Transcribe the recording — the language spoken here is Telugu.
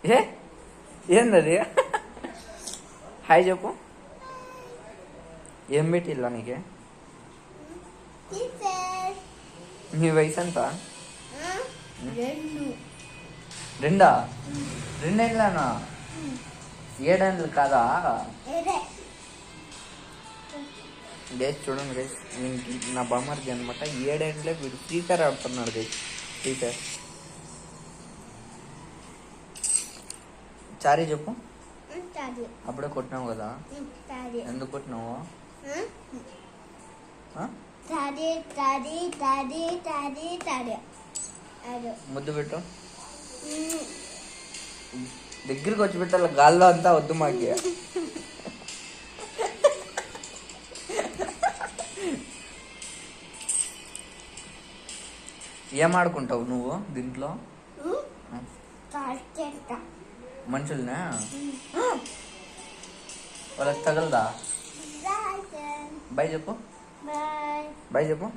ఏ ఏందది? హాయ్ చెప్పు. ఏం పెట్టిల్లా నీకే? మీ వయసు ఎంత? రెండా? రెండేళ్ళనా? 7 ఏళ్ళు కాదా? గేస్ చూడండి గేస్, నా బామ్మర్ది అనమాట. 7 ఏళ్ళే వీడు ఫ్రీ ఫైర్ ఆడుతున్నాడు గేస్. Free fire. చారీ చెప్పు. అప్పుడే కొట్టినావు కదా, ఎందుకు కొట్టినావు? ముద్దు పెట్టు. దగ్గరికి వచ్చి పెట్టాలి, గాల్లో అంతా వద్దు మాకి. ఏం ఆడుకుంటావు నువ్వు దీంట్లో? మనుషుల్నా? వాళ్ళకి తగలదా? బాయ్ చెప్పు. బాయ్ చెప్పు.